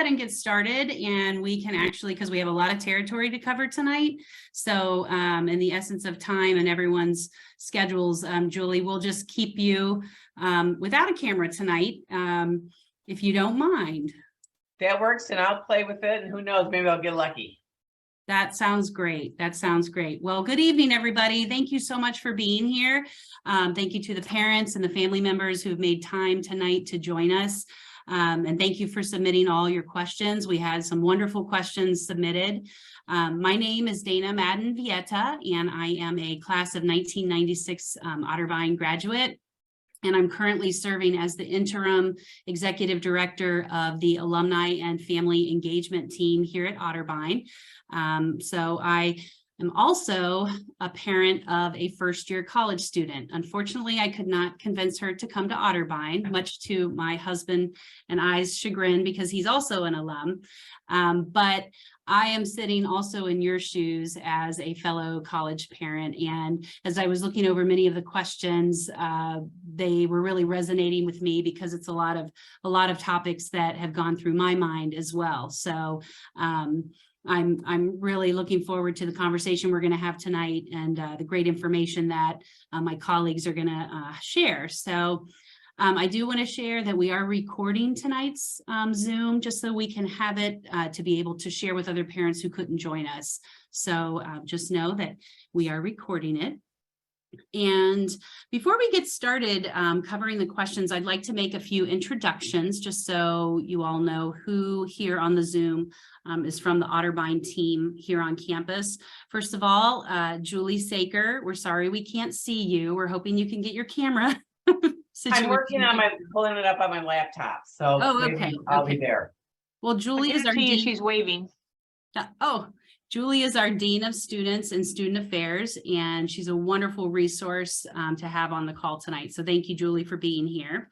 ahead and get started, and we can actually, because we have a lot of territory to cover tonight. So in the essence of time and everyone's schedules, Julie, we'll just keep you without a camera tonight, if you don't mind. That works, and I'll play with it, and who knows, maybe I'll get lucky. That sounds great. That sounds great. Well, good evening, everybody. Thank you so much for being here. Thank you to the parents and the family members who've made time tonight to join us. And thank you for submitting all your questions. We had some wonderful questions submitted. My name is Dana Madden Vieta, and I am a class of 1996 Otterbein graduate. And I'm currently serving as the interim executive director of the alumni and family engagement team here at Otterbein. So I am also a parent of a first-year college student. Unfortunately, I could not convince her to come to Otterbein, much to my husband and I's chagrin, because he's also an alum. But I am sitting also in your shoes as a fellow college parent. And as I was looking over many of the questions, they were really resonating with me because it's a lot of topics that have gone through my mind as well. So I'm really looking forward to the conversation we're going to have tonight, and the great information that my colleagues are going to share. So I do want to share that we are recording tonight's Zoom just so we can have it to be able to share with other parents who couldn't join us. So just know that we are recording it. And before we get started covering the questions, I'd like to make a few introductions just so you all know who here on the Zoom is from the Otterbein team here on campus. First of all, Julie Saker, we're sorry we can't see you. We're hoping you can get your camera. I'm working on pulling it up on my laptop, so okay. I'll be there. Well, Julie is our dean. She's waving. Julie is our Dean of Students and Student Affairs, and she's a wonderful resource to have on the call tonight. So thank you, Julie, for being here.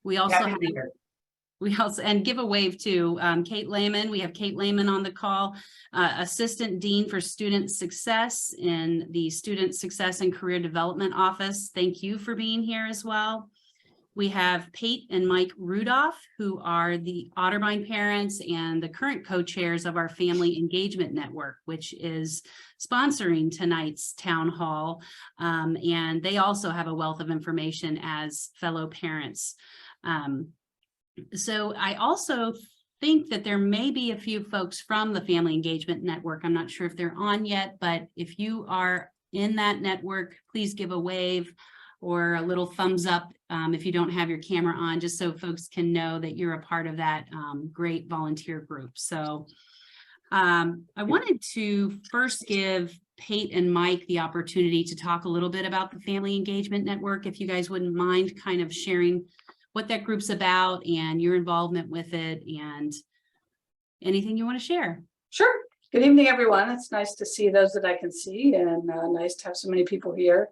We also and give a wave to Kate Lehman. We have Kate Lehman on the call, Assistant Dean for Student Success in the Student Success and Career Development Office. Thank you for being here as well. We have Pate and Mike Rudolph, who are the Otterbein parents and the current co-chairs of our Family Engagement Network, which is sponsoring tonight's town hall. And they also have a wealth of information as fellow parents. So I also think that there may be a few folks from the Family Engagement Network. I'm not sure if they're on yet, but if you are in that network, please give a wave or a little thumbs up if you don't have your camera on, just so folks can know that you're a part of that great volunteer group. So I wanted to first give Pate and Mike the opportunity to talk a little bit about the Family Engagement Network, if you guys wouldn't mind kind of sharing what that group's about and your involvement with it and anything you want to share. Sure. Good evening, everyone. It's nice to see those that I can see, and nice to have so many people here.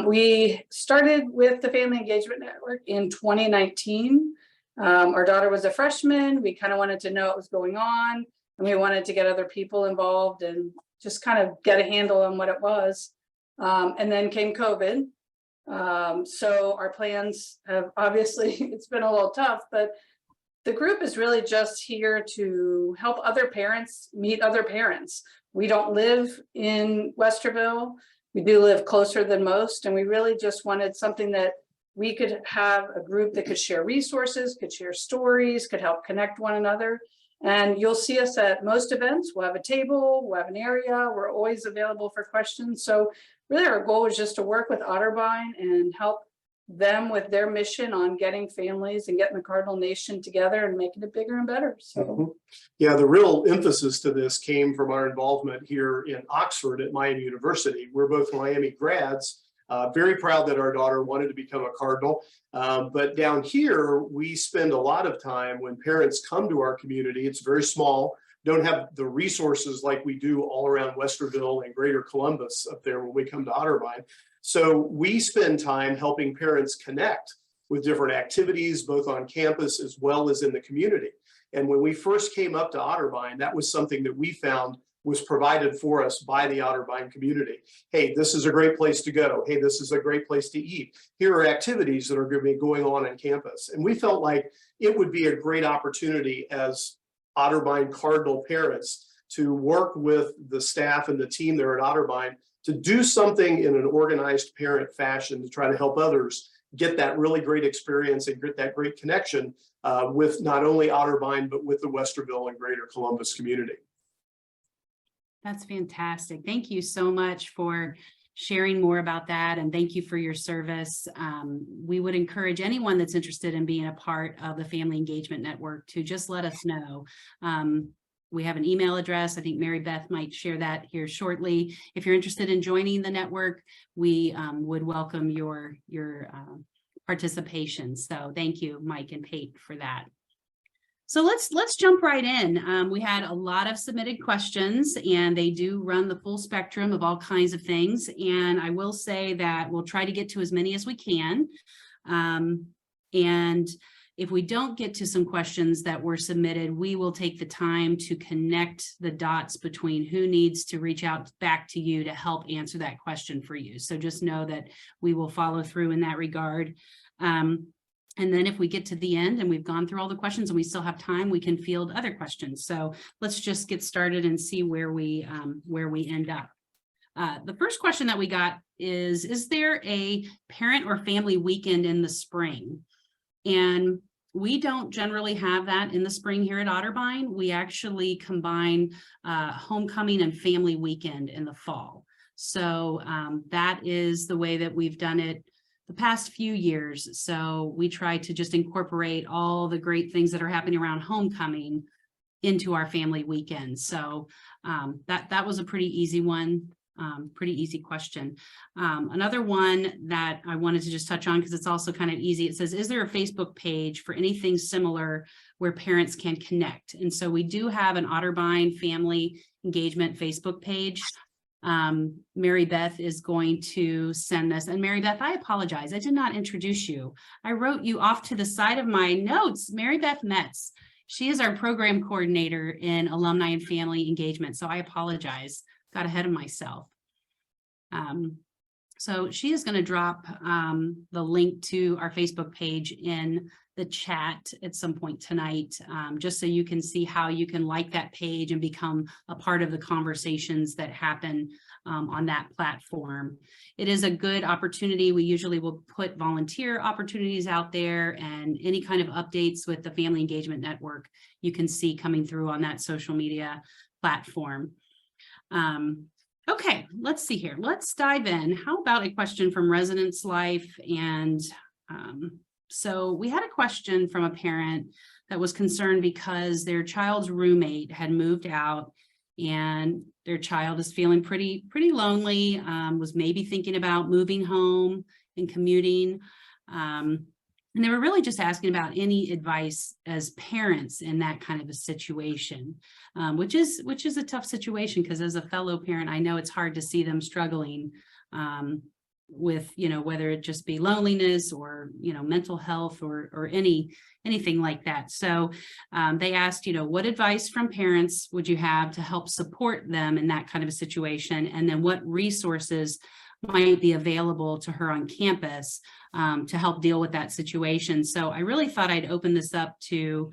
We started with the Family Engagement Network in 2019. Our daughter was a freshman. We kind of wanted to know what was going on, and we wanted to get other people involved and just kind of get a handle on what it was. And then came COVID. So our plans have obviously, it's been a little tough, but the group is really just here to help other parents meet other parents. We don't live in Westerville. We do live closer than most, and we really just wanted something that we could have a group that could share resources, could share stories, could help connect one another. And you'll see us at most events. We'll have a table, we'll have an area. We're always available for questions. So really our goal is just to work with Otterbein and help them with their mission on getting families and getting the Cardinal Nation together and making it bigger and better. So yeah, the real emphasis to this came from our involvement here in Oxford at Miami University. We're both Miami grads, very proud that our daughter wanted to become a Cardinal. But down here, we spend a lot of time when parents come to our community. It's very small, don't have the resources like we do all around Westerville and Greater Columbus up there when we come to Otterbein. So we spend time helping parents connect with different activities, both on campus as well as in the community. And when we first came up to Otterbein, that was something that we found was provided for us by the Otterbein community. Hey, this is a great place to go. Hey, this is a great place to eat. Here are activities that are going to be going on campus. And we felt like it would be a great opportunity as Otterbein Cardinal parents to work with the staff and the team there at Otterbein to do something in an organized parent fashion to try to help others get that really great experience and get that great connection with not only Otterbein, but with the Westerville and Greater Columbus community. That's fantastic. Thank you so much for sharing more about that, and thank you for your service. We would encourage anyone that's interested in being a part of the Family Engagement Network to just let us know. We have an email address. I think Mary Beth might share that here shortly. If you're interested in joining the network, we would welcome your participation. So thank you, Mike and Pate, for that. So let's jump right in. We had a lot of submitted questions, and they do run the full spectrum of all kinds of things. And I will say that we'll try to get to as many as we can. And if we don't get to some questions that were submitted, we will take the time to connect the dots between who needs to reach out back to you to help answer that question for you. So just know that we will follow through in that regard. And then if we get to the end and we've gone through all the questions and we still have time, we can field other questions. So let's just get started and see where we end up. The first question that we got is there a parent or family weekend in the spring? And we don't generally have that in the spring here at Otterbein. We actually combine homecoming and family weekend in the fall. So that is the way that we've done it the past few years. So we try to just incorporate all the great things that are happening around homecoming into our family weekend. So that was a pretty easy one. Pretty easy question. Another one that I wanted to just touch on, because it's also kind of easy. It says, is there a Facebook page for anything similar where parents can connect? And so we do have an Otterbein Family Engagement Facebook page. Mary Beth is going to send us, and Mary Beth, I apologize. I did not introduce you. I wrote you off to the side of my notes. Mary Beth Metz. She is our program coordinator in Alumni and Family Engagement. So I apologize. Got ahead of myself. So she is going to drop the link to our Facebook page in the chat at some point tonight, just so you can see how you can like that page and become a part of the conversations that happen on that platform. It is a good opportunity. We usually will put volunteer opportunities out there, and any kind of updates with the Family Engagement Network you can see coming through on that social media platform. Okay, let's see here. Let's dive in. How about a question from Residence Life? And so we had a question from a parent that was concerned because their child's roommate had moved out and their child is feeling pretty lonely, was maybe thinking about moving home and commuting. And they were really just asking about any advice as parents in that kind of a situation, which is a tough situation, because as a fellow parent, I know it's hard to see them struggling with, whether it just be loneliness or, mental health or anything like that. So they asked, what advice from parents would you have to help support them in that kind of a situation? And then what resources might be available to her on campus to help deal with that situation. So I really thought I'd open this up to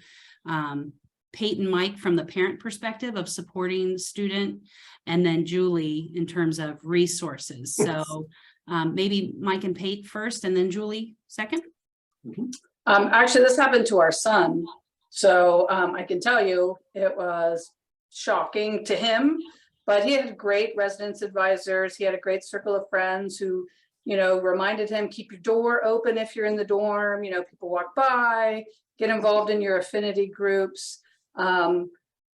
Pate and Mike from the parent perspective of supporting the student, and then Julie in terms of resources. So maybe Mike and Pate first, and then Julie second. Actually, this happened to our son. So I can tell you it was shocking to him. But he had great residence advisors. He had a great circle of friends who, reminded him, keep your door open if you're in the dorm, people walk by, get involved in your affinity groups.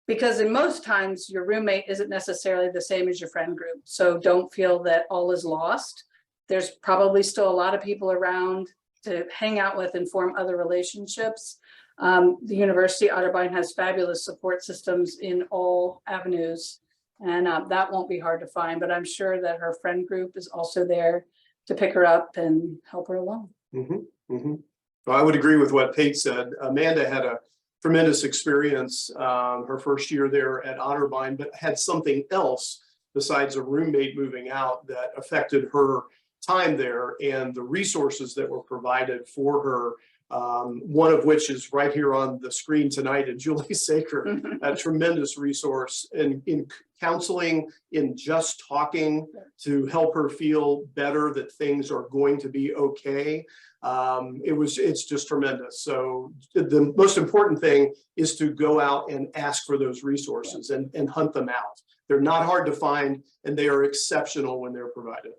Because in most times your roommate isn't necessarily the same as your friend group. So don't feel that all is lost. There's probably still a lot of people around to hang out with and form other relationships. The University Otterbein has fabulous support systems in all avenues. And that won't be hard to find, but I'm sure that her friend group is also there to pick her up and help her along. Well, I would agree with what Pate said. Amanda had a tremendous experience her first year there at Otterbein, but had something else besides a roommate moving out that affected her time there and the resources that were provided for her. One of which is right here on the screen tonight, and Julie Saker, a tremendous resource in counseling, in just talking to help her feel better that things are going to be okay. It's just tremendous. So the most important thing is to go out and ask for those resources and hunt them out. They're not hard to find, and they are exceptional when they're provided.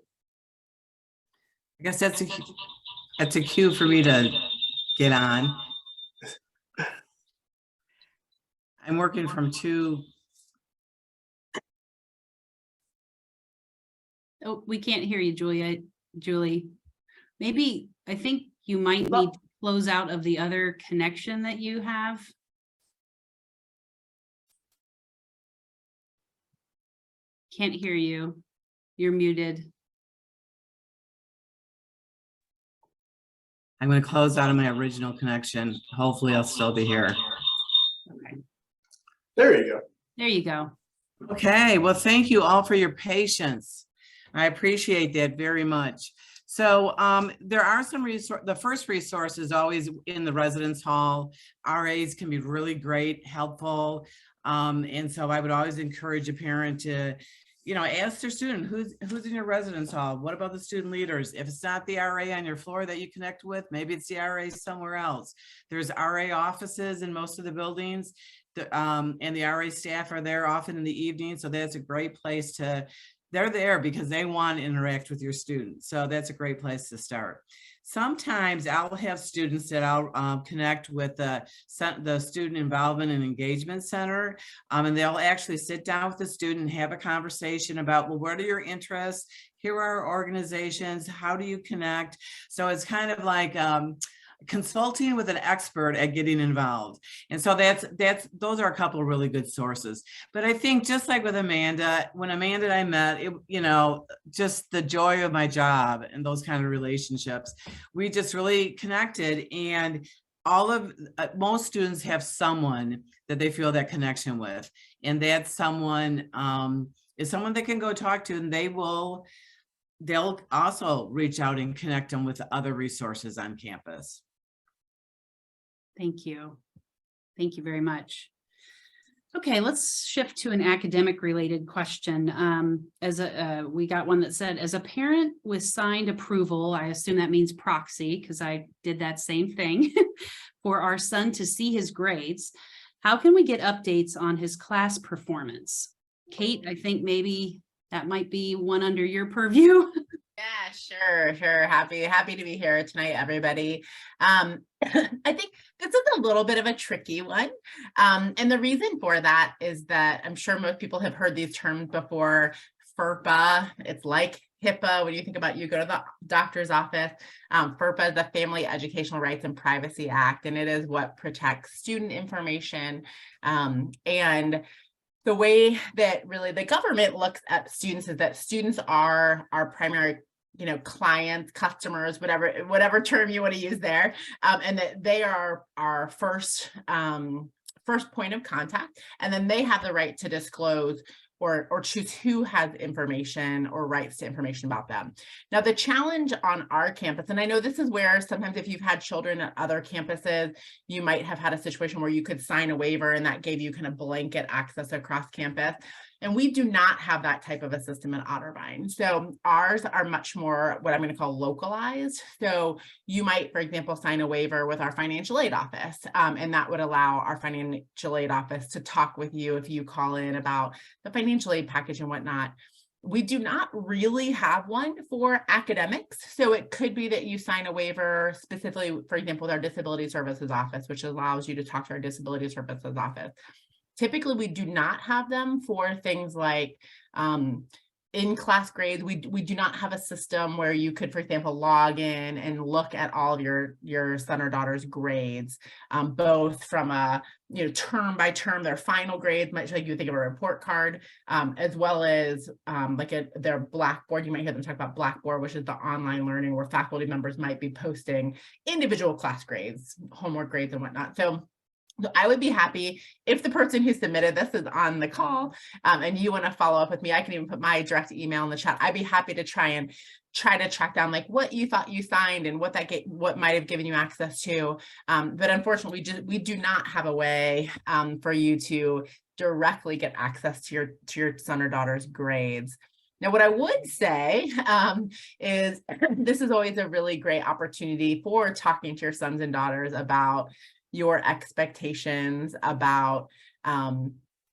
I guess that's a cue for me to get on. I'm working from 2. Oh, we can't hear you, Julie. Maybe, I think you might need to close out of the other connection that you have. Can't hear you. You're muted. I'm going to close out of my original connection. Hopefully I'll still be here. Okay, There you go. there you go. Okay, well, thank you all for your patience. I appreciate that very much. So there are some resources. The first resource is always in the residence hall. RAs can be really great, helpful. And so I would always encourage a parent to, ask their student, who's in your residence hall? What about the student leaders? If it's not the RA on your floor that you connect with, maybe it's the RA somewhere else. There's RA offices in most of the buildings, and the RA staff are there often in the evening. So that's a great place they're there because they want to interact with your students. So that's a great place to start. Sometimes I'll have students that I'll connect with the Student Involvement and Engagement Center, and they'll actually sit down with the student and have a conversation about, well, what are your interests? Here are our organizations. How do you connect? So it's kind of like consulting with an expert at getting involved. And so those are a couple of really good sources. But I think just like with Amanda, when Amanda and I met, just the joy of my job and those kind of relationships, we just really connected. And most students have someone that they feel that connection with. And that someone is someone they can go talk to, and they'll also reach out and connect them with other resources on campus. Thank you. Thank you very much. Okay, let's shift to an academic related question. We got one that said, as a parent with signed approval, I assume that means proxy because I did that same thing for our son to see his grades. How can we get updates on his class performance? Kate, I think maybe that might be one under your purview. Yeah, sure. Happy to be here tonight, everybody. I think this is a little bit of a tricky one. And the reason for that is that I'm sure most people have heard these terms before. FERPA, it's like HIPAA. When you think about, you go to the doctor's office, FERPA is the Family Educational Rights and Privacy Act, and it is what protects student information. And the way that really the government looks at students is that students are our primary, clients, customers, whatever term you want to use there, and that they are our first point of contact, and then they have the right to disclose or choose who has information or rights to information about them. Now, the challenge on our campus, and I know this is where sometimes if you've had children at other campuses, you might have had a situation where you could sign a waiver and that gave you kind of blanket access across campus. And we do not have that type of a system at Otterbein. So ours are much more what I'm going to call localized. So you might, for example, sign a waiver with our financial aid office, and that would allow our financial aid office to talk with you if you call in about the financial aid package and whatnot. We do not really have one for academics. So it could be that you sign a waiver specifically, for example, with our disability services office, which allows you to talk to our disability services office. Typically, we do not have them for things like in-class grades. We do not have a system where you could, for example, log in and look at all of your son or daughter's grades, both from a term by term, their final grades, much like you think of a report card, as well as their Blackboard. You might hear them talk about Blackboard, which is the online learning where faculty members might be posting individual class grades, homework grades, and whatnot. So I would be happy if the person who submitted this is on the call and you want to follow up with me. I can even put my direct email in the chat. I'd be happy to try and try to track down like what you thought you signed and what might have given you access to. But unfortunately, we do not have a way for you to directly get access to your son or daughter's grades. Now, what I would say is this is always a really great opportunity for talking to your sons and daughters about your expectations, about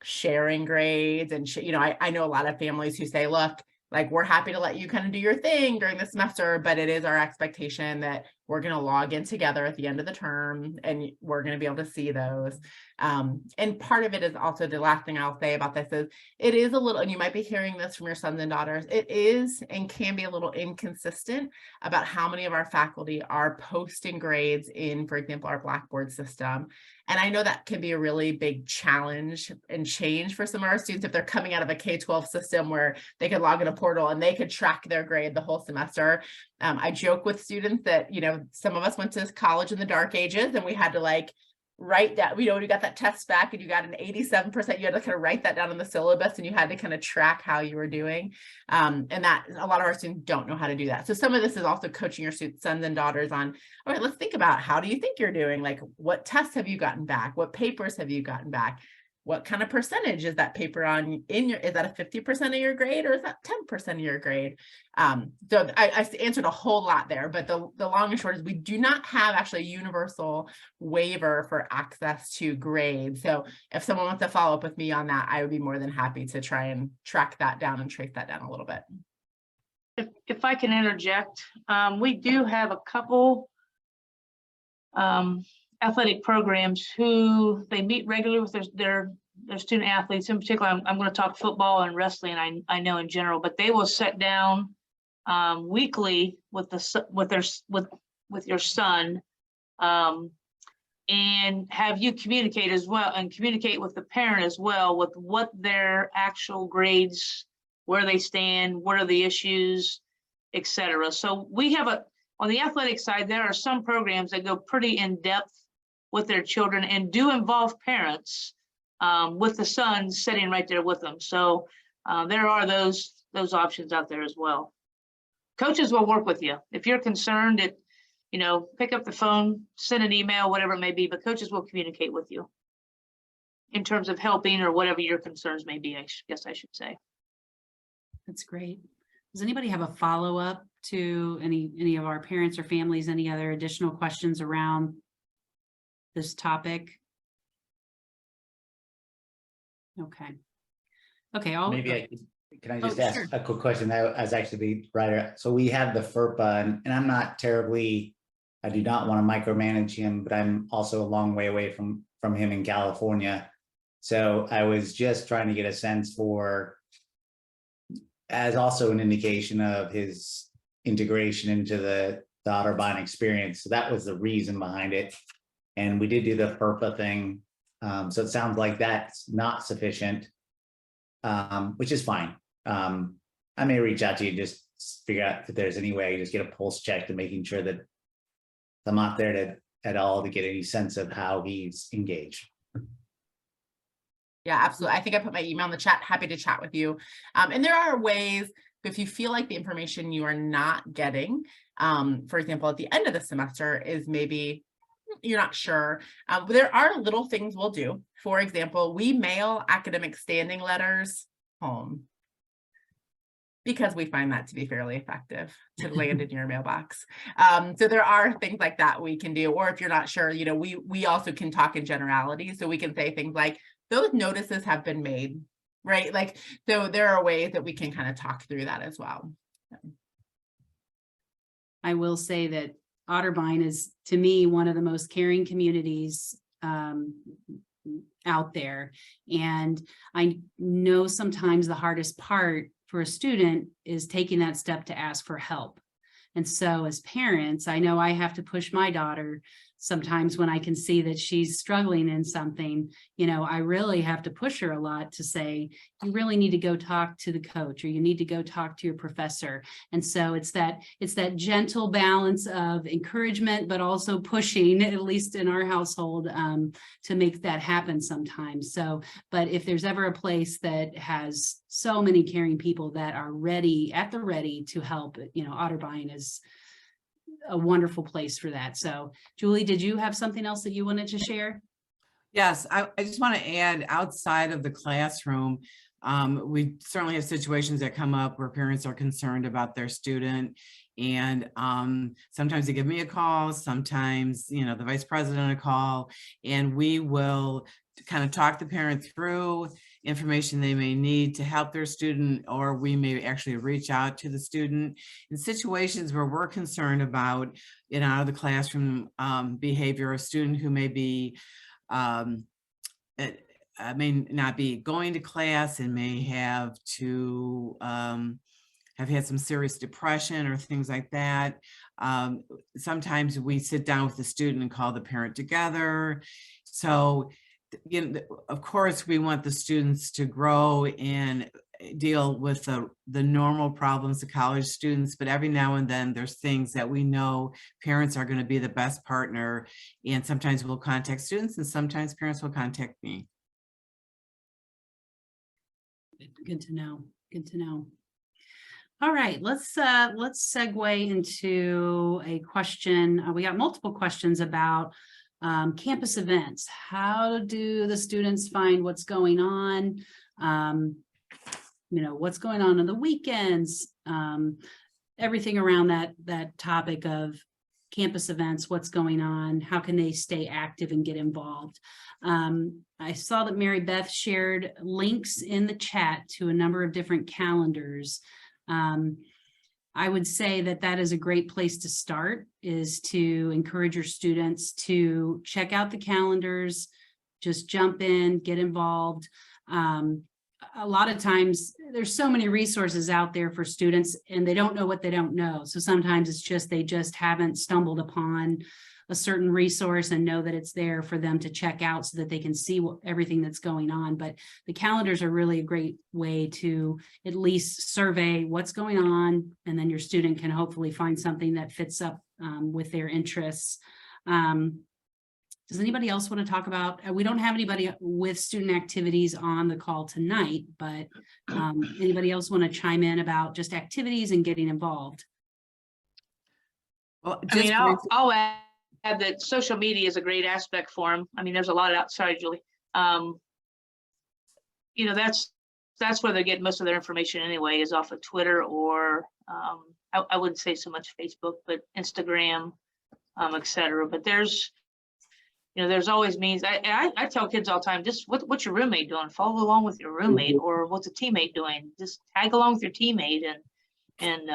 sharing grades. And, I know a lot of families who say, look, like, we're happy to let you kind of do your thing during the semester, but it is our expectation that we're going to log in together at the end of the term and we're going to be able to see those. And part of it is also, the last thing I'll say about this is it is a little, and you might be hearing this from your sons and daughters, it is and can be a little inconsistent about how many of our faculty are posting grades in, for example, our Blackboard system. And I know that can be a really big challenge and change for some of our students if they're coming out of a K-12 system where they could log in a portal and they could track their grade the whole semester. I joke with students that, some of us went to college in the dark ages and we had to like write that, you got that test back and you got an 87%, you had to kind of write that down in the syllabus and you had to kind of track how you were doing. And that a lot of our students don't know how to do that. So some of this is also coaching your sons and daughters on, all right, let's think about how do you think you're doing? Like, what tests have you gotten back? What papers have you gotten back? What kind of percentage is that paper on is that a 50% of your grade or is that 10% of your grade? So I answered a whole lot there, but the long and short is we do not have actually a universal waiver for access to grades. So if someone wants to follow up with me on that, I would be more than happy to try and track that down and trace that down a little bit. If I can interject, we do have a couple athletic programs who they meet regularly with their student athletes. In particular, I'm going to talk football and wrestling. I know in general, but they will sit down weekly with your son and have you communicate as well, and communicate with the parent as well with what their actual grades, where they stand, what are the issues, etc. So we have on the athletic side, there are some programs that go pretty in depth with their children and do involve parents with the son sitting right there with them. So there are those options out there as well. Coaches will work with you. If you're concerned, pick up the phone, send an email, whatever it may be, but coaches will communicate with you in terms of helping or whatever your concerns may be, I guess I should say. That's great. Does anybody have a follow-up to any of our parents or families, any other additional questions around this topic? Okay. Maybe can I just ask sure. a quick question? That was actually the writer. So we have the FERPA, and I'm not terribly, I do not want to micromanage him, but I'm also a long way away from him in California. So I was just trying to get a sense for, as also an indication of his integration into the Otterbein experience. So that was the reason behind it. And we did do the FERPA thing. So it sounds like that's not sufficient, which is fine. I may reach out to you, just figure out if there's any way I just get a pulse check to making sure that I'm not there at all to get any sense of how he's engaged. Yeah, absolutely. I think I put my email in the chat. Happy to chat with you. And there are ways, if you feel like the information you are not getting, for example, at the end of the semester is maybe you're not sure. There are little things we'll do. For example, we mail academic standing letters home because we find that to be fairly effective to land in your mailbox. So there are things like that we can do. Or if you're not sure, we also can talk in generalities. So we can say things like, those notices have been made, right? Like, so there are ways that we can kind of talk through that as well. I will say that Otterbein is, to me, one of the most caring communities out there. And I know sometimes the hardest part for a student is taking that step to ask for help. And so as parents, I know I have to push my daughter sometimes when I can see that she's struggling in something. I really have to push her a lot to say, you really need to go talk to the coach, or you need to go talk to your professor. And so it's that gentle balance of encouragement, but also pushing, at least in our household, to make that happen sometimes. So, but if there's ever a place that has so many caring people that are at the ready to help. Otterbein is a wonderful place for that. So Julie, did you have something else that you wanted to share? Yes, I just want to add, outside of the classroom, we certainly have situations that come up where parents are concerned about their student. And sometimes they give me a call, sometimes, the vice president a call, and we will kind of talk the parent through information they may need to help their student, or we may actually reach out to the student in situations where we're concerned about out of the classroom behavior, a student who may be may not be going to class and may have to have had some serious depression or things like that. Sometimes we sit down with the student and call the parent together. So, of course, we want the students to grow and deal with the normal problems of college students, but every now and then there's things that we know parents are going to be the best partner, and sometimes we'll contact students and sometimes parents will contact me. Good to know. Good to know. All right, let's segue into a question. We got multiple questions about campus events. How do the students find what's going on? What's going on the weekends? Everything around that topic of campus events, what's going on, how can they stay active and get involved? I saw that Mary Beth shared links in the chat to a number of different calendars. I would say that is a great place to start, is to encourage your students to check out the calendars, just jump in, get involved. A lot of times there's so many resources out there for students and they don't know what they don't know. So sometimes it's just, they just haven't stumbled upon a certain resource and know that it's there for them to check out so that they can see everything that's going on. But the calendars are really a great way to at least survey what's going on, and then your student can hopefully find something that fits up with their interests. Does anybody else want to talk about, we don't have anybody with student activities on the call tonight, but anybody else want to chime in about just activities and getting involved? Well, I mean, I'll add that social media is a great aspect for them. I mean, there's a lot outside, Julie. That's where they get most of their information anyway, is off of Twitter or I wouldn't say so much Facebook, but Instagram, et cetera. But there's always means. I tell kids all the time, just what's your roommate doing? Follow along with your roommate, or what's a teammate doing? Just tag along with your teammate, and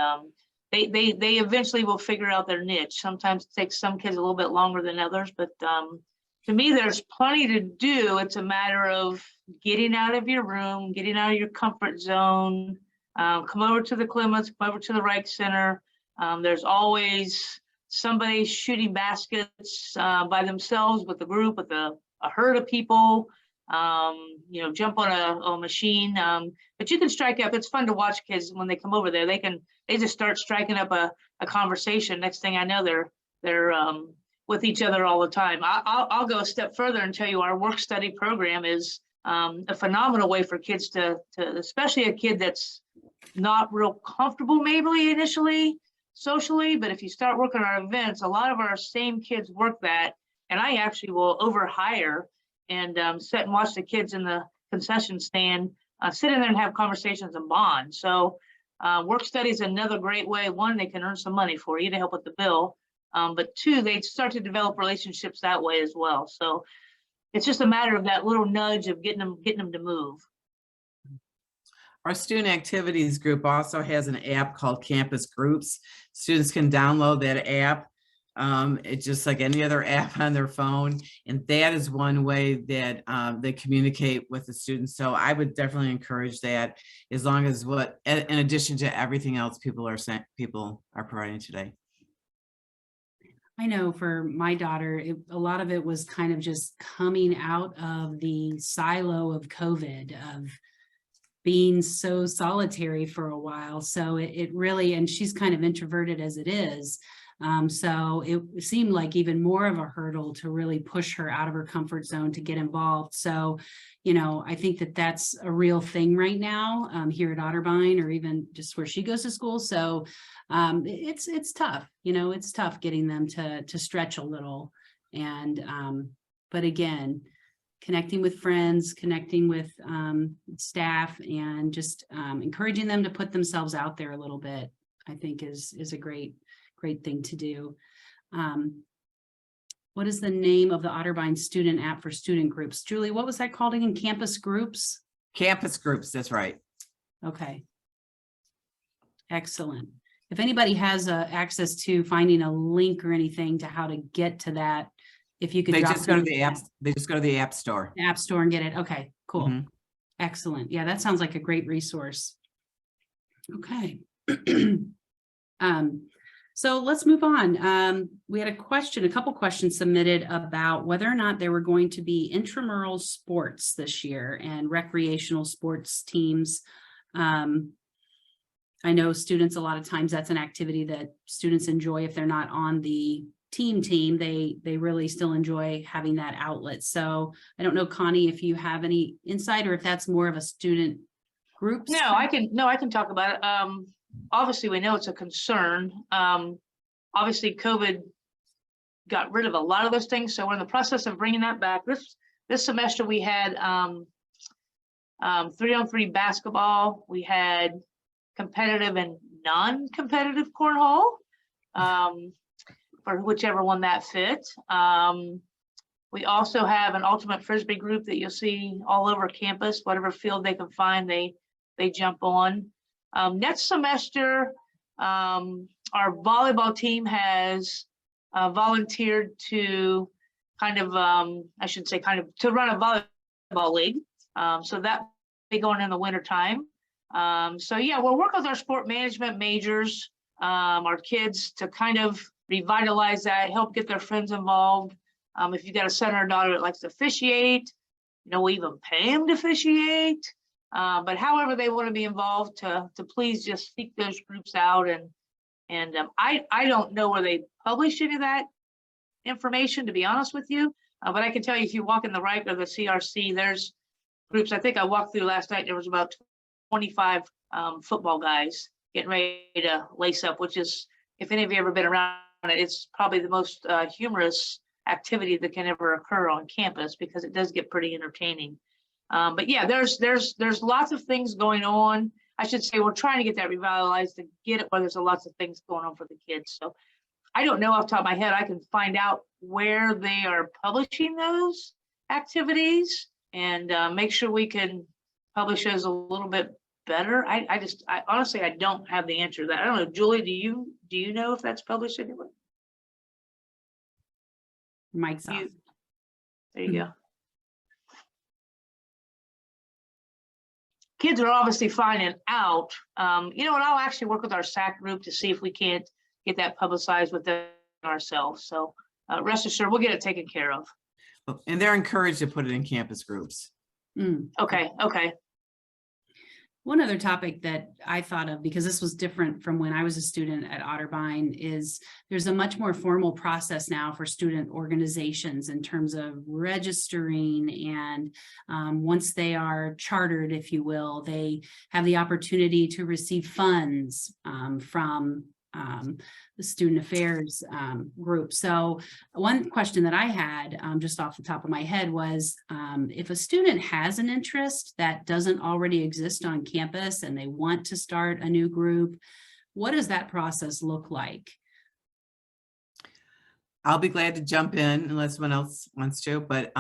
they eventually will figure out their niche. Sometimes it takes some kids a little bit longer than others, but to me, there's plenty to do. It's a matter of getting out of your room, getting out of your comfort zone, come over to the Clements, come over to the Reich Center. There's always somebody shooting baskets by themselves with a group, with a herd of people, jump on a machine. But you can strike up. It's fun to watch kids when they come over there. They just start striking up a conversation. Next thing I know, they're with each other all the time. I'll go a step further and tell you our work study program is a phenomenal way for kids to especially a kid that's not real comfortable maybe initially socially, but if you start working our events, a lot of our same kids work that, and I actually will overhire and sit and watch the kids in the concession stand, sit in there and have conversations and bond. So work study is another great way. One, they can earn some money for you to help with the bill, but two, they start to develop relationships that way as well. So it's just a matter of that little nudge of getting them to move. Our student activities group also has an app called Campus Groups. Students can download that app. It's just like any other app on their phone. And that is one way that they communicate with the students. So I would definitely encourage that, as long as in addition to everything else people are providing today. I know for my daughter, a lot of it was kind of just coming out of the silo of COVID, of being so solitary for a while. So it really, and she's kind of introverted as it is. So it seemed like even more of a hurdle to really push her out of her comfort zone to get involved. So, you know, I think that that's a real thing right now here at Otterbein, or even just where she goes to school. So it's tough, you know, it's tough getting them to stretch a little. And but again, connecting with friends, connecting with staff, and just encouraging them to put themselves out there a little bit, I think is a great thing to do. What is the name of the Otterbein student app for student groups? Julie, what was that called again? Campus groups? Campus groups, that's right. Okay. Excellent. If anybody has access to finding a link or anything to how to get to that, if you could They drop just go to it in the apps, they just go to the App Store. App Store and get it. Okay, cool. Mhm. Excellent. Yeah, that sounds like a great resource. Okay. So let's move on. We had a couple questions submitted about whether or not there were going to be intramural sports this year and recreational sports teams. I know students, a lot of times that's an activity that students enjoy. If they're not on the team, they really still enjoy having that outlet. So I don't know, Connie, if you have any insight or if that's more of a student group. No, I can talk about it. Obviously, we know it's a concern. Obviously, COVID got rid of a lot of those things, so we're in the process of bringing that back. This semester, we had 3-on-3 basketball. We had competitive and non-competitive cornhole, for whichever one that fit. We also have an ultimate frisbee group that you'll see all over campus. Whatever field they can find, they jump on. Next semester, our volleyball team has volunteered to to run a volleyball league. So that will be going in the winter time. So yeah, we'll work with our sport management majors, our kids, to kind of revitalize that, help get their friends involved. If you've got a son or a daughter that likes to officiate, you know, we even pay them to officiate. But however they want to be involved, to please just seek those groups out. And I don't know where they publish any of that information, to be honest with you. But I can tell you, if you walk in the RIC or the CRC, there's groups. I think I walked through last night. There was about 25 football guys getting ready to lace up, which is, if any of you ever been around it, it's probably the most humorous activity that can ever occur on campus, because it does get pretty entertaining. But yeah, there's lots of things going on. I should say we're trying to get that revitalized to get it where there's lots of things going on for the kids. So I don't know off the top of my head. I can find out where they are publishing those activities and make sure we can publish those a little bit better. I honestly, I don't have the answer to that. I don't know. Julie, do you know if that's published anywhere? Mike's off. There you go. Kids are obviously finding out, you know, and I'll actually work with our SAC group to see if we can't get that publicized within ourselves. So rest assured, we'll get it taken care of. And they're encouraged to put it in campus groups. Okay. One other topic that I thought of, because this was different from when I was a student at Otterbein, is there's a much more formal process now for student organizations in terms of registering, and once they are chartered, if you will, they have the opportunity to receive funds from the student affairs group. So one question that I had just off the top of my head was, if a student has an interest that doesn't already exist on campus and they want to start a new group, what does that process look like? I'll be glad to jump in unless someone else wants to, but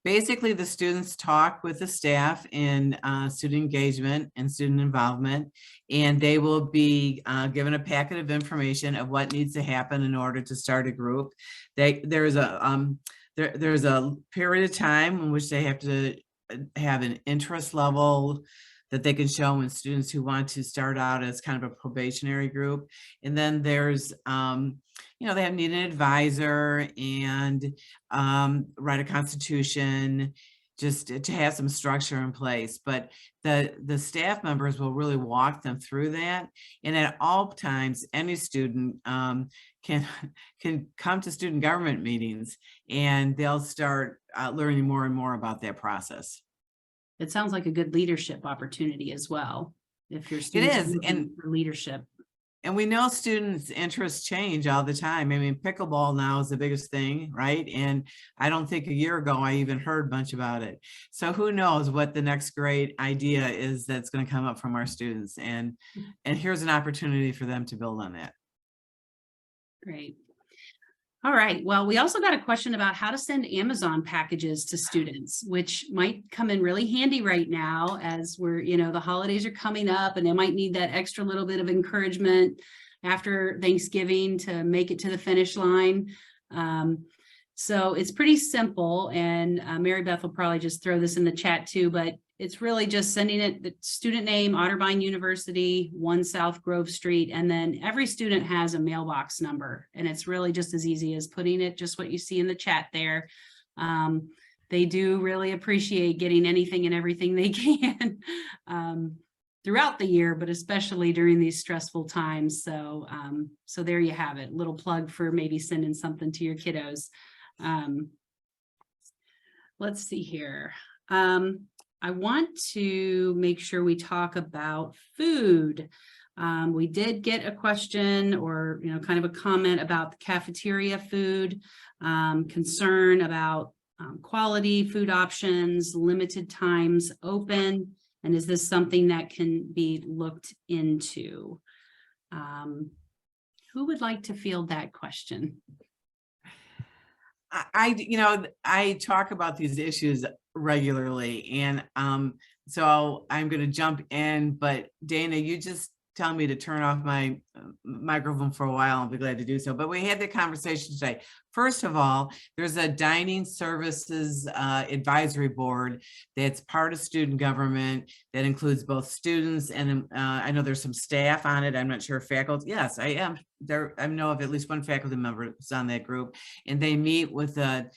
basically the students talk with the staff in student engagement and student involvement, and they will be given a packet of information of what needs to happen in order to start a group. There's a period of time in which they have to have an interest level that they can show in students who want to start out as kind of a probationary group. And then there's, you know, they need an advisor and write a constitution, just to have some structure in place. But the staff members will really walk them through that. And at all times, any student can come to student government meetings, and they'll start learning more and more about that process. It sounds like a good leadership opportunity as well. If your students are is, looking and- for leadership. And we know students' interests change all the time. I mean, pickleball now is the biggest thing, right? And I don't think a year ago I even heard much about it. So who knows what the next great idea is that's going to come up from our students. And here's an opportunity for them to build on that. Great. All right. Well, we also got a question about how to send Amazon packages to students, which might come in really handy right now as we're, the holidays are coming up and they might need that extra little bit of encouragement after Thanksgiving to make it to the finish line. So it's pretty simple, and Mary Beth will probably just throw this in the chat too, but it's really just sending it the student name, Otterbein University, 1 South Grove Street, and then every student has a mailbox number, and it's really just as easy as putting it, just what you see in the chat there. They do really appreciate getting anything and everything they can throughout the year, but especially during these stressful times. So there you have it, little plug for maybe sending something to your kiddos. Let's see here. I want to make sure we talk about food. We did get a question or, kind of a comment about the cafeteria food, concern about quality food options, limited times open, and is this something that can be looked into? Who would like to field that question? I talk about these issues regularly, and so I'm going to jump in, but Dana, you just tell me to turn off my microphone for a while. I'll be glad to do so. But we had the conversation today. First of all, there's a dining services advisory board that's part of student government that includes both students and I know there's some staff on it. I'm not sure faculty. Yes, I am there. I know of at least one faculty member who's on that group, and they meet with the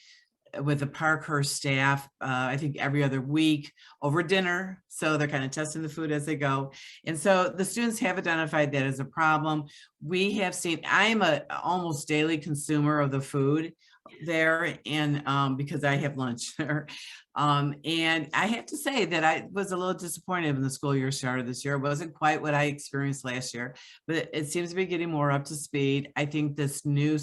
Parkhurst staff, I think every other week over dinner. So they're kind of testing the food as they go. And so the students have identified that as a problem. We have seen, I'm a almost daily consumer of the food there, and because I have lunch there. And I have to say that I was a little disappointed when the school year started this year. It wasn't quite what I experienced last year, but it seems to be getting more up to speed. I think this new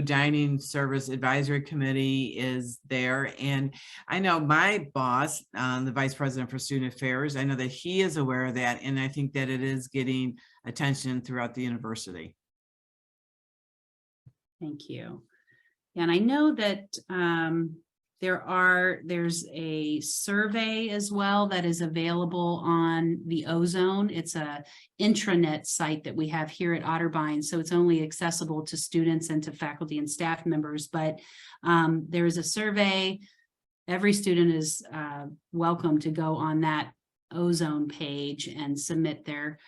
dining service advisory committee is there. And I know my boss, the vice president for student affairs, I know that he is aware of that. And I think that it is getting attention throughout the university. Thank you. And I know that there's a survey as well that is available on the Ozone. It's a intranet site that we have here at Otterbein, so it's only accessible to students and to faculty and staff members, but there is a survey. Every student is welcome to go on that Ozone page and submit their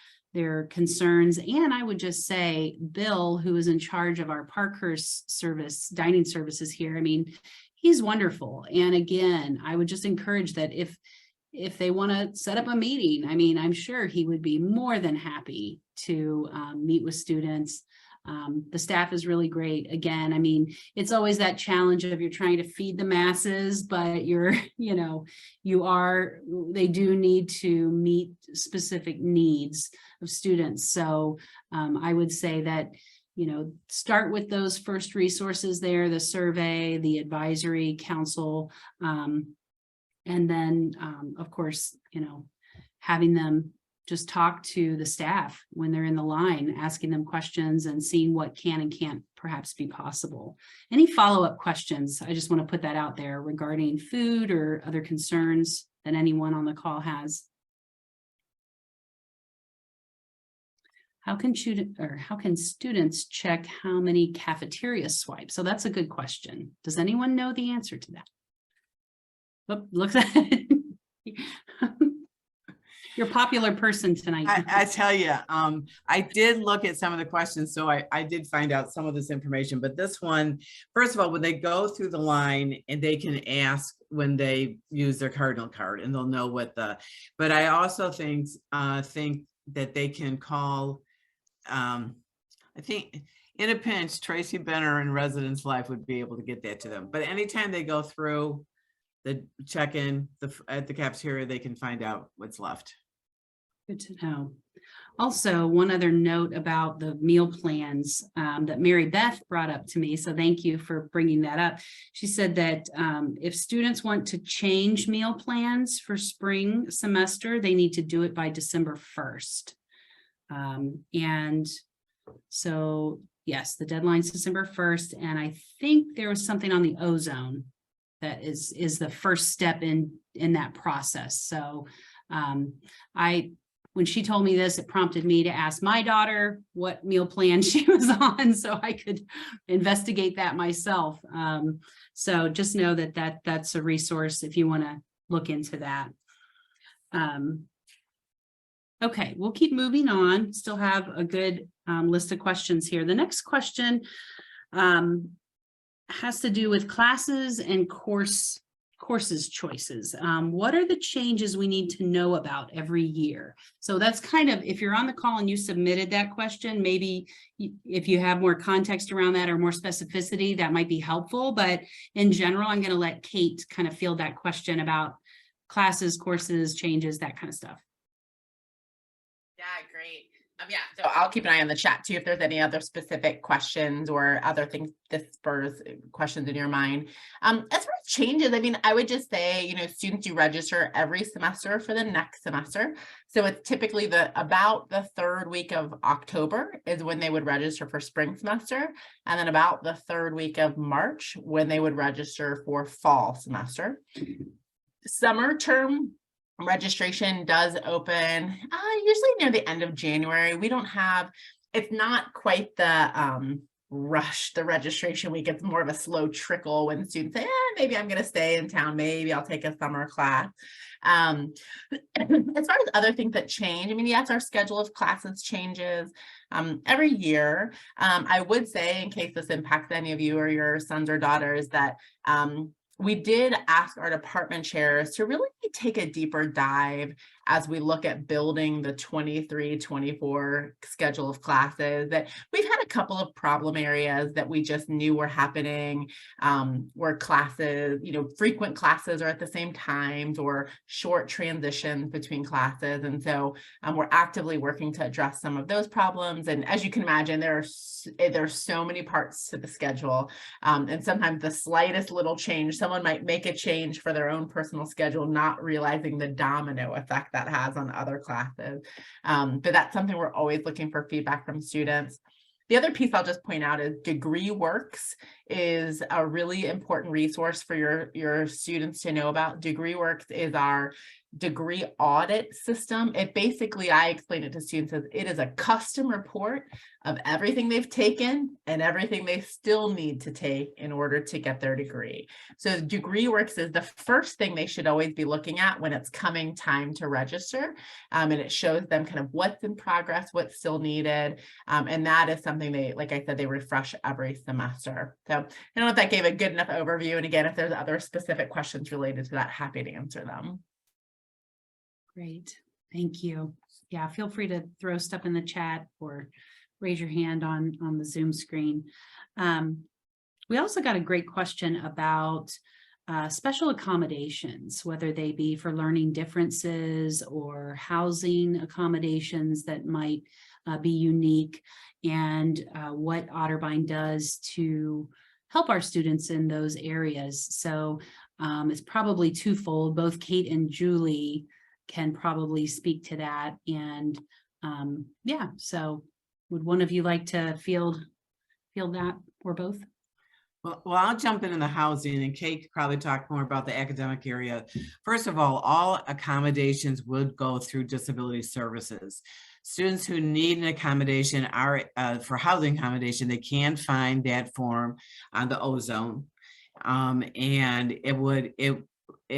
concerns. And I would just say, Bill, who is in charge of our Parkhurst dining services here, I mean, he's wonderful. And again, I would just encourage that if they want to set up a meeting, I mean, I'm sure he would be more than happy to meet with students. The staff is really great. Again, I mean, it's always that challenge of you're trying to feed the masses, but they do need to meet specific needs of students. So I would say that, start with those first resources there, the survey, the advisory council, and then, of course, having them just talk to the staff when they're in the line, asking them questions and seeing what can and can't perhaps be possible. Any follow-up questions? I just want to put that out there regarding food or other concerns that anyone on the call has. How can students check how many cafeteria swipes? So that's a good question. Does anyone know the answer to that? Oh, looks at you're a popular person tonight. I tell you, I did look at some of the questions, so I did find out some of this information, but this one, first of all, when they go through the line and they can ask when they use their Cardinal card and they'll know but I also think that they can call, I I think in a pinch, Tracy Benner in Residence Life would be able to get that to them. But anytime they go through the check-in at the cafeteria, they can find out what's left. Good to know. Also, one other note about the meal plans that Mary Beth brought up to me, so thank you for bringing that up. She said that if students want to change meal plans for spring semester, they need to do it by December 1st. And so, yes, the deadline's December 1st, and I think there was something on the ozone that is the first step in that process. So when she told me this, it prompted me to ask my daughter what meal plan she was on so I could investigate that myself. So just know that's a resource if you want to look into that. Okay, we'll keep moving on. Still have a good list of questions here. The next question has to do with classes and courses choices. What are the changes we need to know about every year? So that's kind of, if you're on the call and you submitted that question, maybe if you have more context around that or more specificity, that might be helpful. But in general, I'm going to let Kate kind of field that question about classes, courses, changes, that kind of stuff. Yeah, great. Yeah, so I'll keep an eye on the chat too, if there's any other specific questions or other things that spurs questions in your mind. As far as changes, I mean, I would just say, students do register every semester for the next semester. So it's typically about the third week of October is when they would register for spring semester. And then about the third week of March when they would register for fall semester. Summer term registration does open usually near the end of January. We don't have, it's not quite the rush, the registration week. It's more of a slow trickle when students say, maybe I'm going to stay in town. Maybe I'll take a summer class. As far as other things that change, I mean, yes, our schedule of classes changes every year. I would say, in case this impacts any of you or your sons or daughters, that we did ask our department chairs to really take a deeper dive as we look at building the 23-24 schedule of classes. That we've had a couple of problem areas that we just knew were happening, where classes, frequent classes are at the same times or short transitions between classes. And so we're actively working to address some of those problems. And as you can imagine, there's so many parts to the schedule. And sometimes the slightest little change, someone might make a change for their own personal schedule, not realizing the domino effect that has on other classes. But that's something we're always looking for feedback from students. The other piece I'll just point out is DegreeWorks is a really important resource for your students to know about. DegreeWorks is our degree audit system. It basically, I explain it to students as it is a custom report of everything they've taken and everything they still need to take in order to get their degree. So DegreeWorks is the first thing they should always be looking at when it's coming time to register. And it shows them kind of what's in progress, what's still needed. And that is something they, like I said, they refresh every semester. So I don't know if that gave a good enough overview. And again, if there's other specific questions related to that, happy to answer them. Great, thank you. Yeah, feel free to throw stuff in the chat or raise your hand on the Zoom screen. We also got a great question about special accommodations, whether they be for learning differences or housing accommodations that might be unique, and what Otterbein does to help our students in those areas. So it's probably twofold. Both Kate and Julie can probably speak to that. And yeah, so would one of you like to field that, or both? Well, I'll jump into the housing, and Kate could probably talk more about the academic area. First of all accommodations would go through disability services. Students who need an accommodation are for housing accommodation, they can find that form on the ozone. And it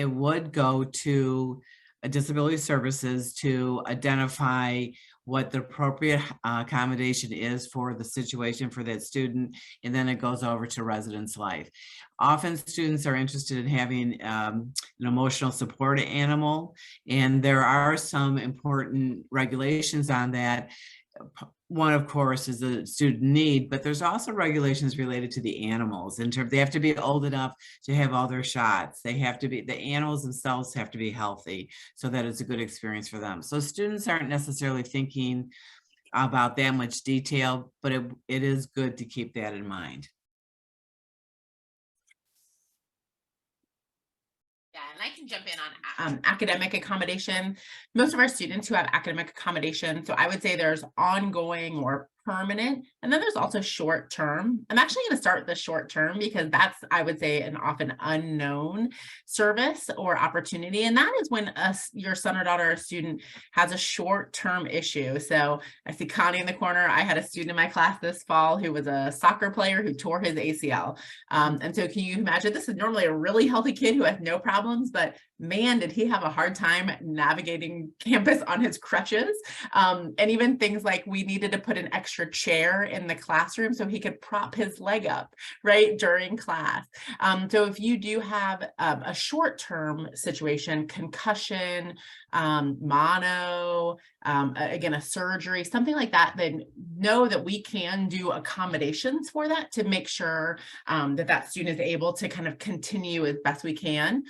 would go to disability services to identify what the appropriate accommodation is for the situation for that student, and then it goes over to Residence Life. Often students are interested in having an emotional support animal, and there are some important regulations on that. one, of course, is the student need, but there's also regulations related to the animals in terms, they have to be old enough to have all their shots. They have to be, the animals themselves have to be healthy so that it's a good experience for them. So students aren't necessarily thinking about that much detail, but it is good to keep that in mind. Yeah, and I can jump in on academic accommodation. Most of our students who have academic accommodation, so I would say there's ongoing or permanent, and then there's also short term. I'm actually going to start with the short term because that's, I would say, an often unknown service or opportunity, and that is when your son or daughter or student has a short term issue. So I see Connie in the corner. I had a student in my class this fall who was a soccer player who tore his ACL. And so can you imagine, this is normally a really healthy kid who has no problems, but man, did he have a hard time navigating campus on his crutches. And even things like we needed to put an extra chair in the classroom so he could prop his leg up, right, during class. So if you do have a short-term situation, concussion, mono, again, a surgery, something like that, then know that we can do accommodations for that to make sure that that student is able to kind of continue as best we can.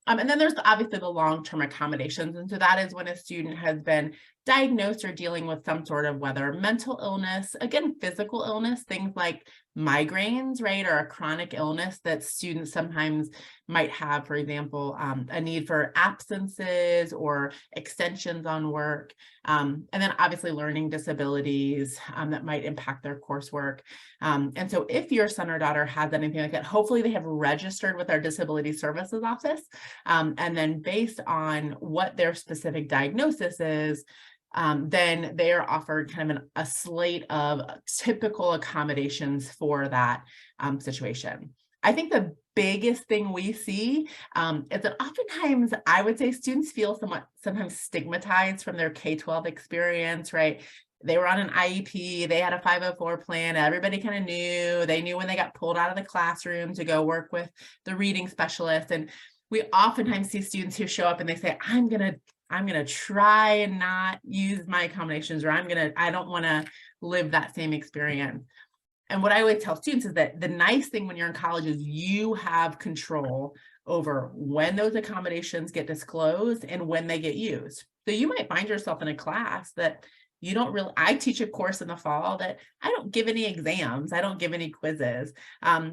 And then there's obviously the long-term accommodations. And so that is when a student has been diagnosed or dealing with some sort of whether mental illness, again, physical illness, things like migraines, right, or a chronic illness that students sometimes might have, for example, a need for absences or extensions on work. And then obviously learning disabilities that might impact their coursework. And so if your son or daughter has anything like that, hopefully they have registered with our disability services office. And then based on what their specific diagnosis is, then they are offered kind of a slate of typical accommodations for that situation. I think the biggest thing we see is that oftentimes I would say students feel sometimes stigmatized from their K-12 experience, right? They were on an IEP, they had a 504 plan, everybody kind of knew, they knew when they got pulled out of the classroom to go work with the reading specialist. And we oftentimes see students who show up and they say, I'm gonna try and not use my accommodations, or I don't want to live that same experience. And what I always tell students is that the nice thing when you're in college is you have control over when those accommodations get disclosed and when they get used. So you might find yourself in a class that you don't really, I teach a course in the fall that I don't give any exams, I don't give any quizzes.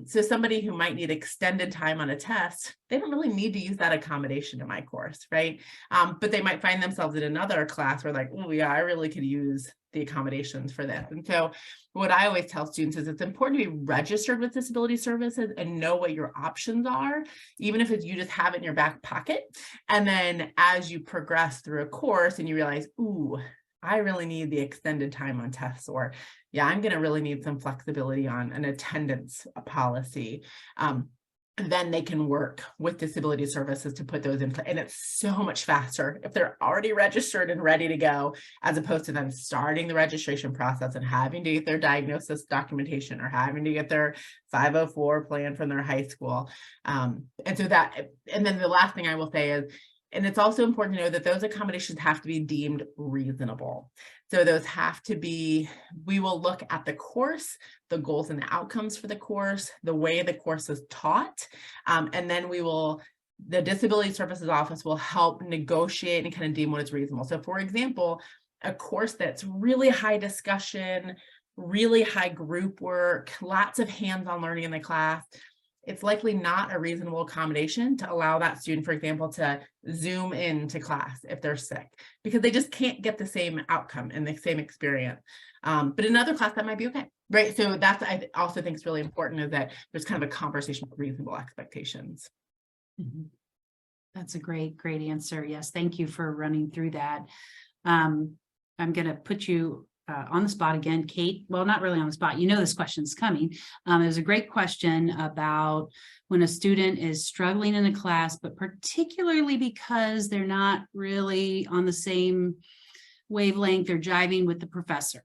So somebody who might need extended time on a test, they don't really need to use that accommodation in my course, right? But they might find themselves in another class where like, oh yeah, I really could use the accommodations for this. And so what I always tell students is it's important to be registered with disability services and know what your options are, even if it's you just have it in your back pocket. And then as you progress through a course and you realize, ooh, I really need the extended time on tests, or yeah, I'm going to really need some flexibility on an attendance policy. Then they can work with disability services to put those in place. And it's so much faster if they're already registered and ready to go, as opposed to them starting the registration process and having to get their diagnosis documentation or having to get their 504 plan from their high school. And then the last thing I will say is, and it's also important to know that those accommodations have to be deemed reasonable. So those have to be, we will look at the course, the goals and the outcomes for the course, the way the course is taught, and then the Disability Services Office will help negotiate and kind of deem what is reasonable. So for example, a course that's really high discussion, really high group work, lots of hands-on learning in the class, it's likely not a reasonable accommodation to allow that student, for example, to Zoom into class if they're sick, because they just can't get the same outcome and the same experience. But in another class, that might be okay, right? So that's, I also think is really important, is that there's kind of a conversation with reasonable expectations. Mhm. That's a great answer. Yes, thank you for running through that. I'm going to put you on the spot again, Kate. Well, not really on the spot. You know this question's coming. It was a great question about when a student is struggling in a class, but particularly because they're not really on the same wavelength or jiving with the professor.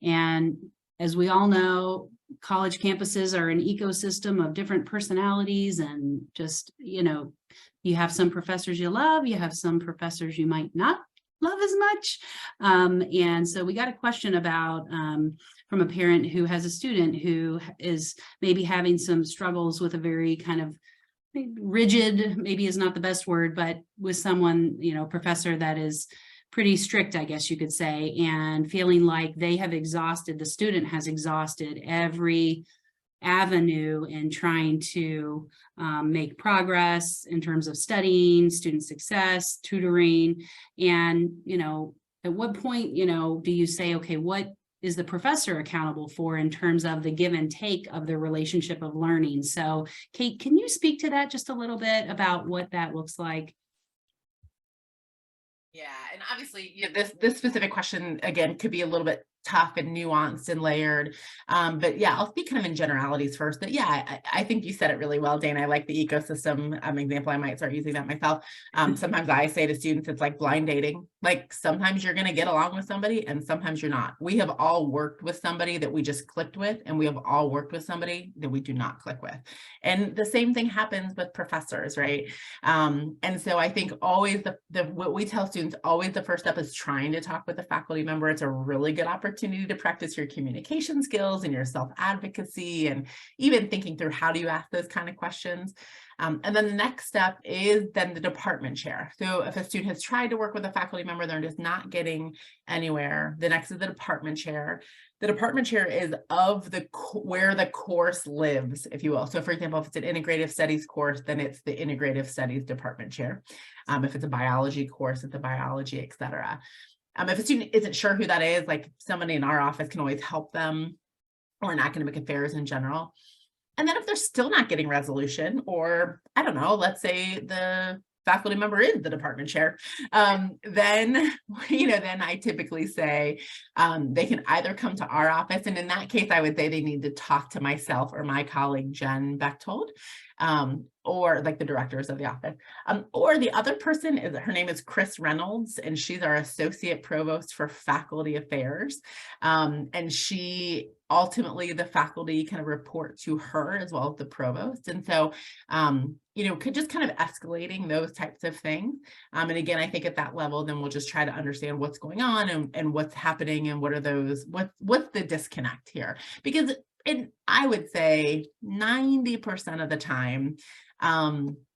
And as we all know, college campuses are an ecosystem of different personalities, and just, you have some professors you love, you have some professors you might not love as much. And so we got a question about from a parent who has a student who is maybe having some struggles with a very kind of rigid, maybe is not the best word, but with someone, professor that is pretty strict, I guess you could say, and feeling like they have exhausted, the student has exhausted every avenue in trying to make progress in terms of studying, student success, tutoring. And, at what point, do you say, okay, what is the professor accountable for in terms of the give and take of the relationship of learning? So Kate, can you speak to that just a little bit about what that looks like? Yeah, and obviously, this specific question, again, could be a little bit tough and nuanced and layered. But yeah, I'll speak kind of in generalities first. But yeah, I think you said it really well, Dana. I like the ecosystem example. I might start using that myself. Sometimes I say to students, it's like blind dating. Like sometimes you're going to get along with somebody and sometimes you're not. We have all worked with somebody that we just clicked with, and we have all worked with somebody that we do not click with. And the same thing happens with professors, right? And so I think always what we tell students, always the first step is trying to talk with a faculty member. It's a really good opportunity to practice your communication skills and your self-advocacy, and even thinking through how do you ask those kind of questions. And then the next step is then the department chair. So if a student has tried to work with a faculty member, they're just not getting anywhere, the next is the department chair. The department chair is of where the course lives, if you will. So for example, if it's an integrative studies course, then it's the integrative studies department chair. If it's a biology course, it's a biology, et cetera. If a student isn't sure who that is, like somebody in our office can always help them, or in academic affairs in general. And then if they're still not getting resolution, or I don't know, let's say the faculty member is the department chair, then I typically say they can either come to our office, and in that case, I would say they need to talk to myself or my colleague, Jen Bechtold, or like the directors of the office. Or the other person her name is Chris Reynolds, and she's our associate provost for faculty affairs. And she ultimately, the faculty kind of report to her as well as the provost. And so, could just kind of escalating those types of things. And again, I think at that level, then we'll just try to understand what's going on and what's happening and what's the disconnect here. Because I would say 90% of the time,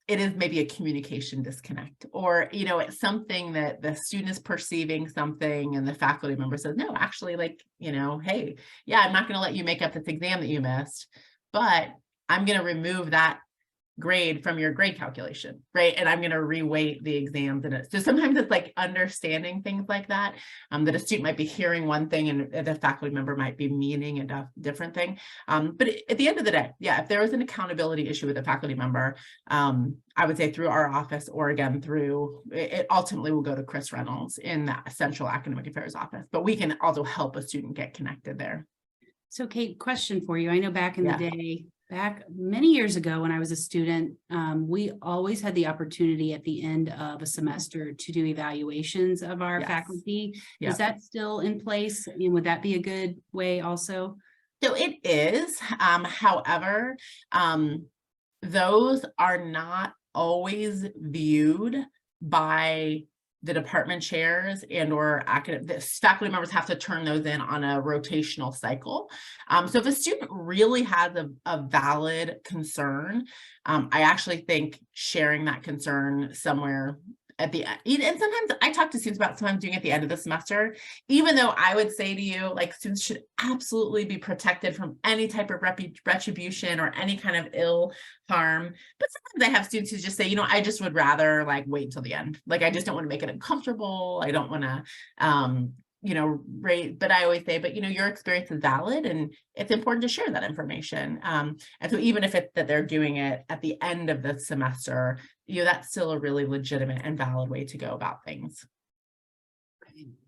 it is maybe a communication disconnect, or, it's something that the student is perceiving something and the faculty member says, no, actually, hey, yeah, I'm not going to let you make up this exam that you missed, but I'm going to remove that grade from your grade calculation, right? And I'm going to reweight the exams in it. So sometimes it's like understanding things like that, that a student might be hearing one thing and the faculty member might be meaning a different thing. But at the end of the day, yeah, if there is an accountability issue with a faculty member, I would say through our office, or again, through it ultimately will go to Chris Reynolds in that central academic affairs office, but we can also help a student get connected there. So Kate, question for you. I know back in the day, back many years ago when I was a student, we always had the opportunity at the end of a semester to do evaluations of our faculty. Is that still in place? I mean, would that be a good way also? So it is. However, those are not always viewed by the department chairs and or the faculty members have to turn those in on a rotational cycle. So if a student really has a valid concern, I actually think sharing that concern somewhere at the end, and sometimes I talk to students about sometimes doing it at the end of the semester, even though I would say to you, like, students should absolutely be protected from any type of retribution or any kind of ill harm. But sometimes I have students who just say, I just would rather wait until the end. Like, I just don't want to make it uncomfortable. I don't want to, but I always say, but your experience is valid and it's important to share that information. And so even if it's that they're doing it at the end of the semester, that's still a really legitimate and valid way to go about things.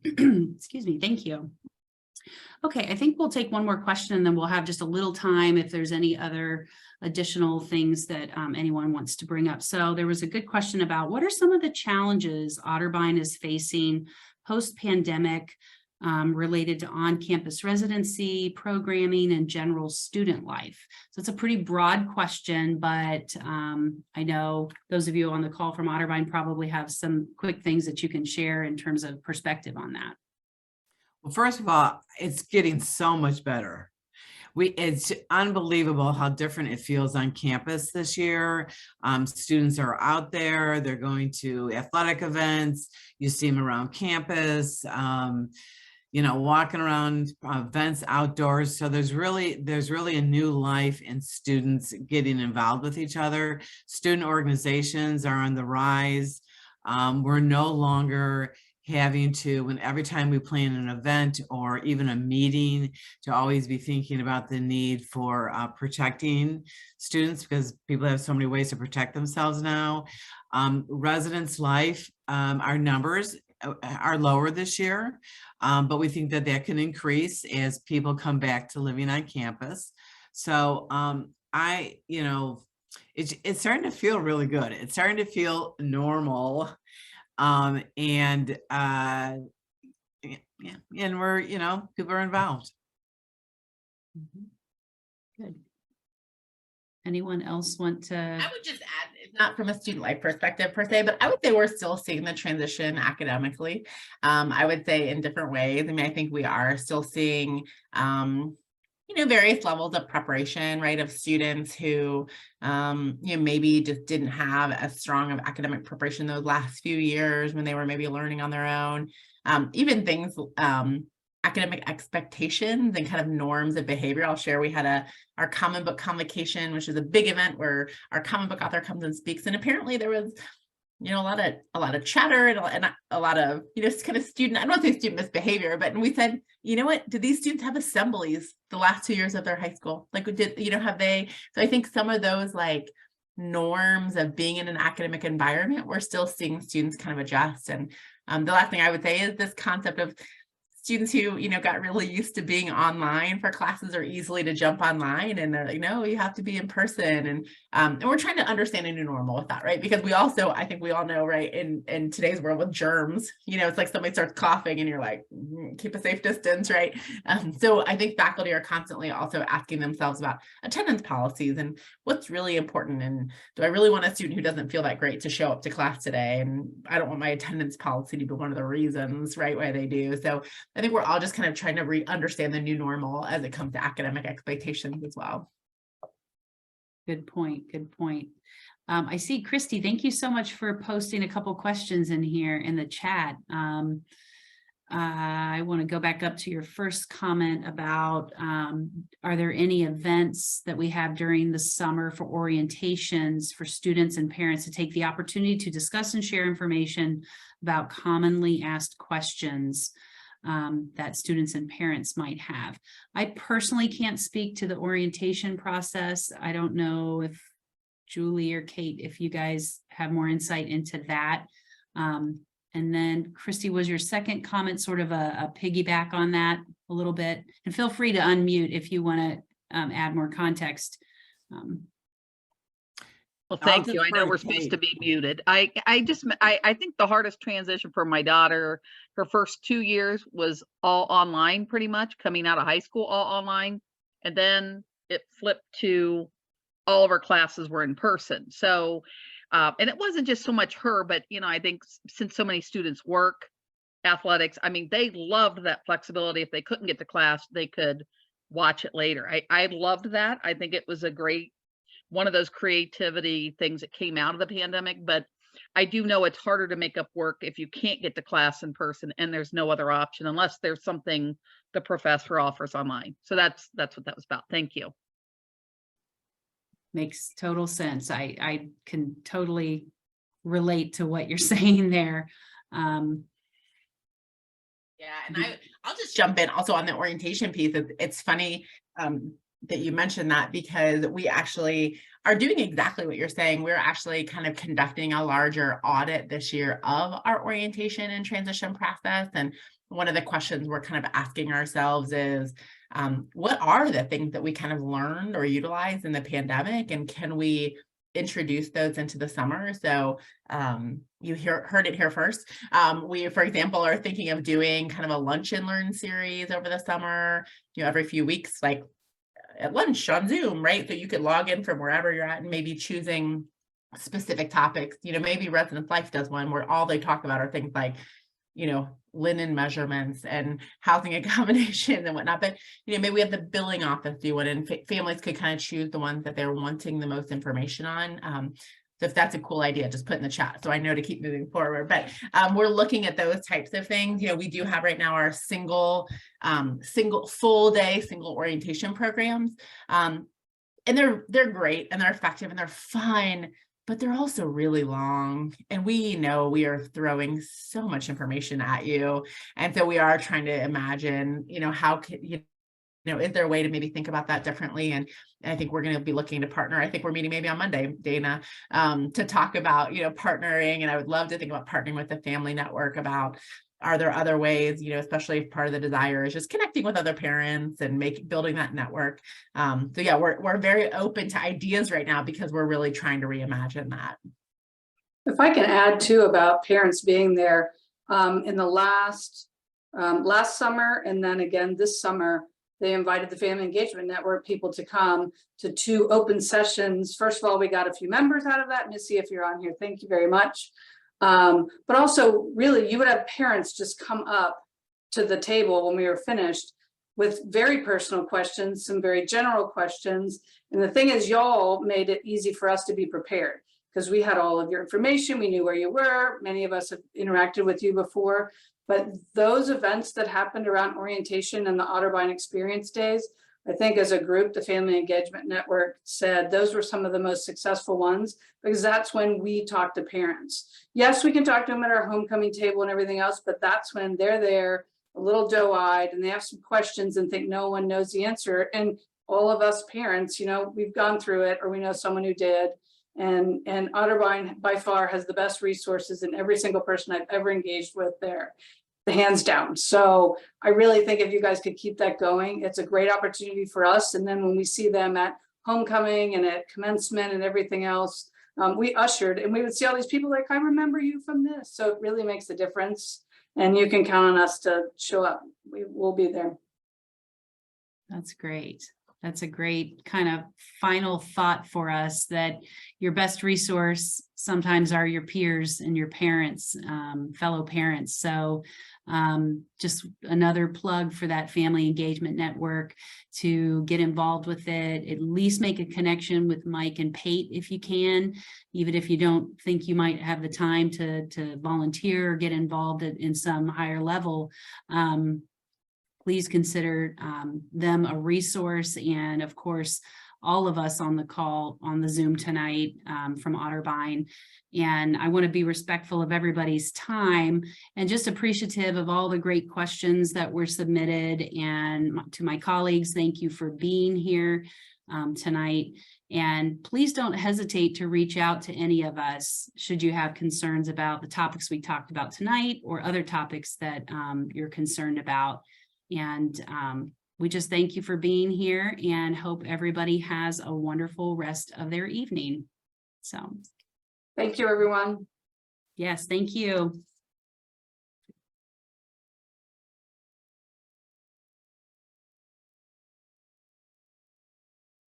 Excuse me. Thank you. Okay, I think we'll take one more question and then we'll have just a little time if there's any other additional things that anyone wants to bring up. So there was a good question about what are some of the challenges Otterbein is facing post-pandemic related to on-campus residency, programming, and general student life. So it's a pretty broad question, but I know those of you on the call from Otterbein probably have some quick things that you can share in terms of perspective on that. Well, first of all, it's getting so much better. It's unbelievable how different it feels on campus this year. Students are out there, they're going to athletic events, you see them around campus, you know, walking around events outdoors. So there's really a new life in students getting involved with each other. Student organizations are on the rise. We're no longer having to, when every time we plan an event or even a meeting, to always be thinking about the need for protecting students, because people have so many ways to protect themselves now. Residence life, our numbers are lower this year, but we think that that can increase as people come back to living on campus. So you know, it's starting to feel really good. It's starting to feel normal. And we're, you know, people are involved. Good. Anyone else want to? I would just add, not from a student life perspective per se, but I would say we're still seeing the transition academically. I would say in different ways. I mean, I think we are still seeing, you know, various levels of preparation, right, of students who, you know, maybe just didn't have as strong of academic preparation those last few years when they were maybe learning on their own. Even things, academic expectations and kind of norms of behavior. I'll share, we had our common book convocation, which is a big event where our common book author comes and speaks. And apparently there was, you know, a lot of chatter and a lot of, you know, kind of student, I don't want to say student misbehavior, but we said, you know what, did these students have assemblies the last 2 years of their high school? Like, you know, have they? So I think some of those like norms of being in an academic environment, we're still seeing students kind of adjust. And the last thing I would say is this concept of students who, you know, got really used to being online for classes or easily to jump online, and they're like, no, you have to be in person. And we're trying to understand a new normal with that, right? Because we also, I think we all know, right, in today's world with germs, you know, it's like somebody starts coughing and you're like, keep a safe distance, right? So I think faculty are constantly also asking themselves about attendance policies and what's really important. And do I really want a student who doesn't feel that great to show up to class today? And I don't want my attendance policy to be one of the reasons, right, why they do. So I think we're all just kind of trying to understand the new normal as it comes to academic expectations as well. Good point. Good point. I see, Christy, thank you so much for posting a couple questions in here in the chat. I want to go back up to your first comment about, are there any events that we have during the summer for orientations for students and parents to take the opportunity to discuss and share information about commonly asked questions that students and parents might have? I personally can't speak to the orientation process. I don't know if Julie or Kate, if you guys have more insight into that. And then Christy, was your second comment sort of a piggyback on that a little bit? And feel free to unmute if you want to add more context. Well, thank you. I know we're supposed to be muted. I think the hardest transition for my daughter, her first 2 years was all online, pretty much coming out of high school, all online. And then it flipped to all of her classes were in person. So, and it wasn't just so much her, but, you know, I think since so many students work athletics, I mean, they loved that flexibility. If they couldn't get to class, they could watch it later. I loved that. I think it was a great, one of those creativity things that came out of the pandemic, but I do know it's harder to make up work if you can't get to class in person and there's no other option unless there's something the professor offers online. So that's what that was about. Thank you. Makes total sense. I can totally relate to what you're saying there. Yeah, and I'll just jump in also on the orientation piece. It's funny that you mentioned that, because we actually are doing exactly what you're saying. We're actually kind of conducting a larger audit this year of our orientation and transition process. And one of the questions we're kind of asking ourselves is, what are the things that we kind of learned or utilized in the pandemic? And can we introduce those into the summer. So you heard it here first. We, for example, are thinking of doing kind of a lunch and learn series over the summer, every few weeks, like at lunch on Zoom, right? So you could log in from wherever you're at and maybe choosing specific topics. Maybe Residence Life does one where all they talk about are things like, linen measurements and housing accommodation and whatnot. But, maybe we have the billing office do one, and families could kind of choose the ones that they're wanting the most information on. So if that's a cool idea, just put in the chat so I know to keep moving forward. But we're looking at those types of things. We do have right now our single full day, single orientation programs. And they're great and they're effective and they're fun, but they're also really long. And we know we are throwing so much information at you. And so we are trying to imagine, how could, is there a way to maybe think about that differently? And I think we're going to be looking to partner. I think we're meeting maybe on Monday, Dana, to talk about, partnering. And I would love to think about partnering with the Family Network about, are there other ways, especially if part of the desire is just connecting with other parents and building that network. So yeah, we're very open to ideas right now because we're really trying to reimagine that. If I can add too about parents being there, in the last summer and then again this summer, they invited the Family Engagement Network people to come to 2 open sessions. First of all, we got a few members out of that. Missy, if you're on here, thank you very much. But also really, you would have parents just come up to the table when we were finished with very personal questions, some very general questions. And the thing is, y'all made it easy for us to be prepared because we had all of your information. We knew where you were. Many of us have interacted with you before. But those events that happened around orientation and the Otterbein Experience Days, I think as a group, the Family Engagement Network said those were some of the most successful ones because that's when we talk to parents. Yes, we can talk to them at our homecoming table and everything else, but that's when they're there, a little doe-eyed, and they have some questions and think no one knows the answer. And all of us parents, we've gone through it or we know someone who did. And Otterbein by far has the best resources in every single person I've ever engaged with there. Hands down. So I really think if you guys could keep that going, it's a great opportunity for us. And then when we see them at homecoming and at commencement and everything else, we ushered and we would see all these people like, I remember you from this. So it really makes a difference. And you can count on us to show up. We will be there. That's great. That's a great kind of final thought for us, that your best resource sometimes are your peers and your parents, fellow parents. So just another plug for that Family Engagement Network to get involved with it, at least make a connection with Mike and Pate if you can, even if you don't think you might have the time to volunteer or get involved in some higher level. Please consider them a resource. And of course, all of us on the call on the Zoom tonight from Otterbein. And I want to be respectful of everybody's time and just appreciative of all the great questions that were submitted. And to my colleagues, thank you for being here tonight. And please don't hesitate to reach out to any of us should you have concerns about the topics we talked about tonight or other topics that you're concerned about. And we just thank you for being here and hope everybody has a wonderful rest of their evening. So, Thank you, everyone. yes, thank you.